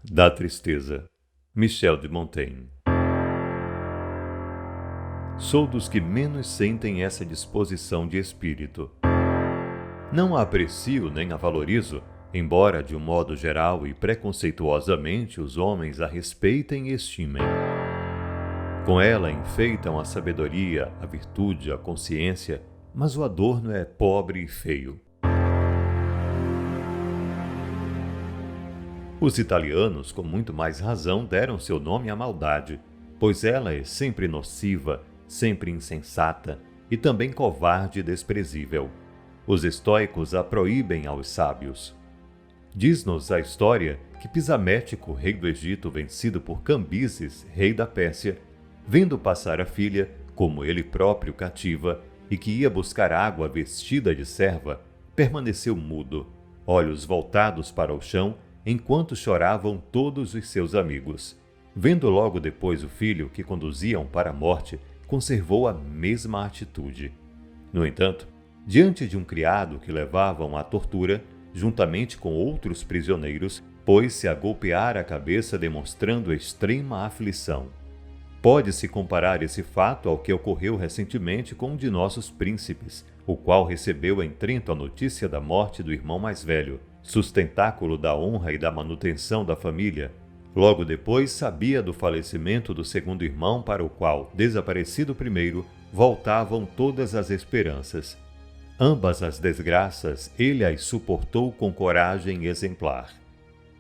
Da tristeza. Michel de Montaigne. Sou dos que menos sentem essa disposição de espírito. Não a aprecio nem a valorizo, embora de um modo geral e preconceituosamente os homens a respeitem e estimem. Com ela enfeitam a sabedoria, a virtude, a consciência, mas o adorno é pobre e feio. Os italianos, com muito mais razão, deram seu nome à maldade, pois ela é sempre nociva, sempre insensata e também covarde e desprezível. Os estoicos a proíbem aos sábios. Diz-nos a história que Pisamético, rei do Egito, vencido por Cambises, rei da Pérsia, vendo passar a filha, como ele próprio cativa, e que ia buscar água vestida de serva, permaneceu mudo, olhos voltados para o chão, enquanto choravam todos os seus amigos. Vendo logo depois o filho que conduziam para a morte, conservou a mesma atitude. No entanto, diante de um criado que levavam à tortura, juntamente com outros prisioneiros, pôs-se a golpear a cabeça demonstrando extrema aflição. Pode-se comparar esse fato ao que ocorreu recentemente com um de nossos príncipes, o qual recebeu em Trento a notícia da morte do irmão mais velho, sustentáculo da honra e da manutenção da família. Logo depois sabia do falecimento do segundo irmão para o qual, desaparecido o primeiro, voltavam todas as esperanças. Ambas as desgraças ele as suportou com coragem exemplar.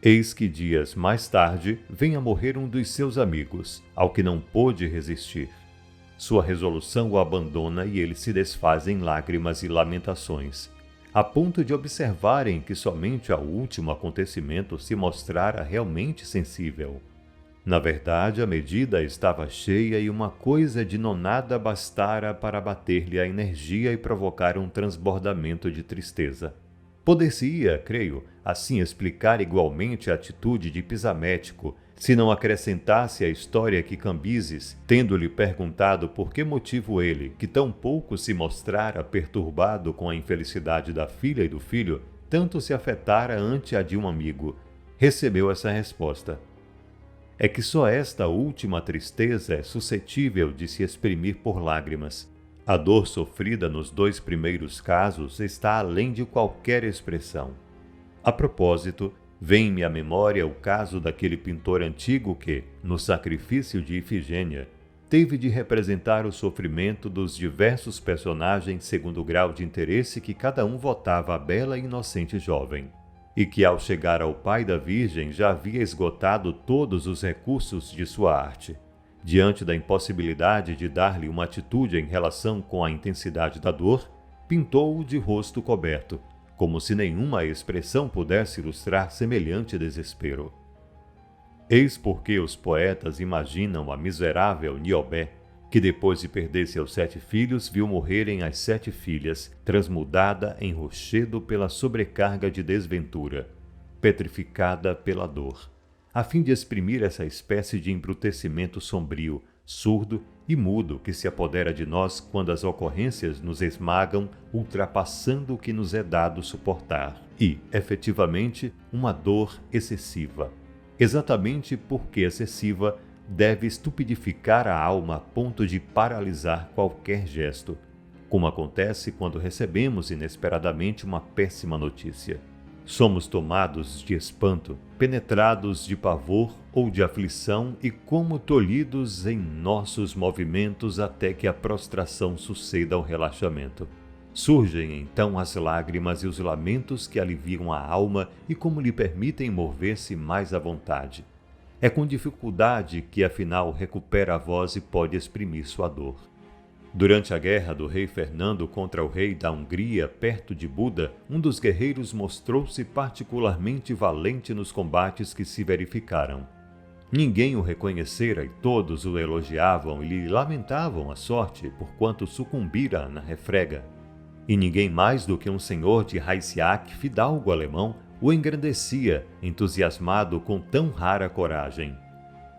Eis que dias mais tarde vem a morrer um dos seus amigos, ao que não pôde resistir. Sua resolução o abandona e ele se desfaz em lágrimas e lamentações, a ponto de observarem que somente ao último acontecimento se mostrara realmente sensível. Na verdade, a medida estava cheia e uma coisa de nonada bastara para abater-lhe a energia e provocar um transbordamento de tristeza. Poder-se-ia, creio, assim explicar igualmente a atitude de Pisamético, se não acrescentasse a história que Cambises, tendo-lhe perguntado por que motivo ele, que tão pouco se mostrara perturbado com a infelicidade da filha e do filho, tanto se afetara ante a de um amigo, recebeu essa resposta: é que só esta última tristeza é suscetível de se exprimir por lágrimas. A dor sofrida nos dois primeiros casos está além de qualquer expressão. A propósito, vem-me à memória o caso daquele pintor antigo que, no sacrifício de Ifigênia, teve de representar o sofrimento dos diversos personagens segundo o grau de interesse que cada um votava à bela e inocente jovem, e que ao chegar ao pai da Virgem já havia esgotado todos os recursos de sua arte. Diante da impossibilidade de dar-lhe uma atitude em relação com a intensidade da dor, pintou-o de rosto coberto, como se nenhuma expressão pudesse ilustrar semelhante desespero. Eis porque os poetas imaginam a miserável Niobé, que depois de perder seus 7 filhos, viu morrerem as 7 filhas, transmudada em rochedo pela sobrecarga de desventura, petrificada pela dor, a fim de exprimir essa espécie de embrutecimento sombrio, surdo e mudo que se apodera de nós quando as ocorrências nos esmagam, ultrapassando o que nos é dado suportar, e, efetivamente, uma dor excessiva. Exatamente porque excessiva, deve estupidificar a alma a ponto de paralisar qualquer gesto, como acontece quando recebemos inesperadamente uma péssima notícia. Somos tomados de espanto, penetrados de pavor ou de aflição e como tolhidos em nossos movimentos até que a prostração suceda ao relaxamento. Surgem então as lágrimas e os lamentos que aliviam a alma e como lhe permitem mover-se mais à vontade. É com dificuldade que afinal recupera a voz e pode exprimir sua dor. Durante a guerra do rei Fernando contra o rei da Hungria, perto de Buda, um dos guerreiros mostrou-se particularmente valente nos combates que se verificaram. Ninguém o reconhecera e todos o elogiavam e lhe lamentavam a sorte, porquanto sucumbira na refrega. E ninguém mais do que um senhor de Reichenach, fidalgo alemão, o engrandecia, entusiasmado com tão rara coragem.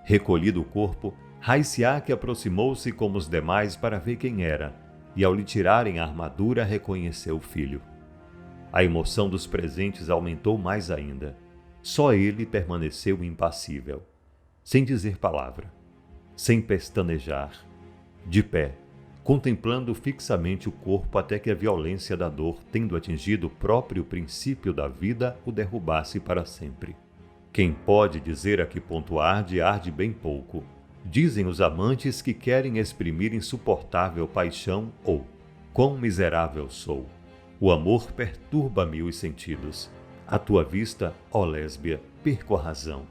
Recolhido o corpo, Reichenach aproximou-se como os demais para ver quem era, e ao lhe tirarem a armadura reconheceu o filho. A emoção dos presentes aumentou mais ainda. Só ele permaneceu impassível, sem dizer palavra, sem pestanejar, de pé, contemplando fixamente o corpo até que a violência da dor, tendo atingido o próprio princípio da vida, o derrubasse para sempre. Quem pode dizer a que ponto arde, arde bem pouco. Dizem os amantes que querem exprimir insuportável paixão ou quão miserável sou. O amor perturba-me os sentidos. À tua vista, ó lésbia, perco a razão.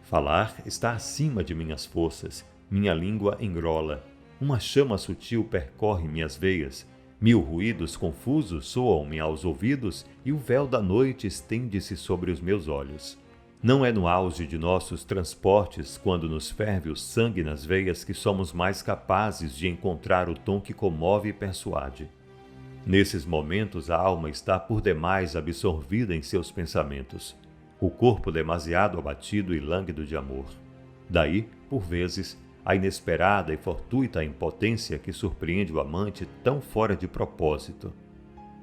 Falar está acima de minhas forças, minha língua engrola. Uma chama sutil percorre minhas veias, 1000 ruídos confusos soam-me aos ouvidos e o véu da noite estende-se sobre os meus olhos. Não é no auge de nossos transportes, quando nos ferve o sangue nas veias, que somos mais capazes de encontrar o tom que comove e persuade. Nesses momentos a alma está por demais absorvida em seus pensamentos, o corpo demasiado abatido e lânguido de amor. Daí, por vezes, a inesperada e fortuita impotência que surpreende o amante tão fora de propósito.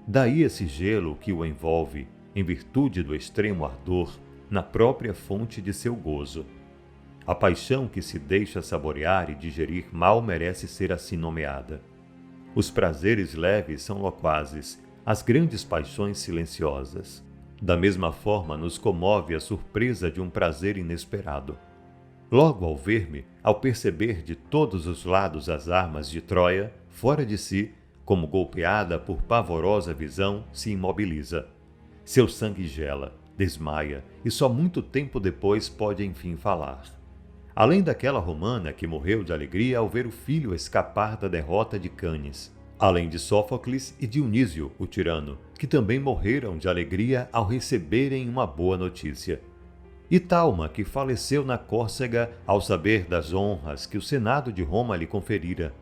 Daí esse gelo que o envolve, em virtude do extremo ardor, na própria fonte de seu gozo. A paixão que se deixa saborear e digerir mal merece ser assim nomeada. Os prazeres leves são loquazes, as grandes paixões silenciosas. Da mesma forma nos comove a surpresa de um prazer inesperado. Logo ao ver-me, ao perceber de todos os lados as armas de Troia, fora de si, como golpeada por pavorosa visão, se imobiliza. Seu sangue gela, desmaia, e só muito tempo depois pode enfim falar. Além daquela romana que morreu de alegria ao ver o filho escapar da derrota de Cânice. Além de Sófocles e Dionísio, o tirano, que também morreram de alegria ao receberem uma boa notícia. E Talma, que faleceu na Córcega ao saber das honras que o Senado de Roma lhe conferira.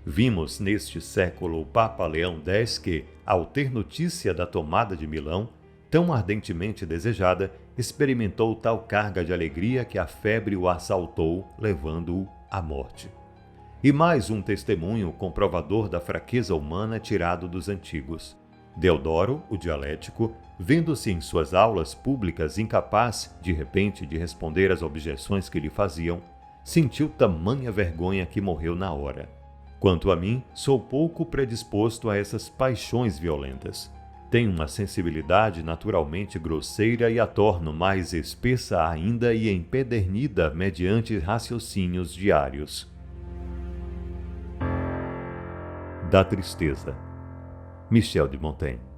Vimos neste século o Papa Leão X que, ao ter notícia da tomada de Milão, tão ardentemente desejada, experimentou tal carga de alegria que a febre o assaltou, levando-o à morte. E mais um testemunho comprovador da fraqueza humana tirado dos antigos. Deodoro, o dialético, vendo-se em suas aulas públicas incapaz, de repente, de responder às objeções que lhe faziam, sentiu tamanha vergonha que morreu na hora. Quanto a mim, sou pouco predisposto a essas paixões violentas. Tenho uma sensibilidade naturalmente grosseira e a torno mais espessa ainda e empedernida mediante raciocínios diários. Da tristeza. Michel de Montaigne.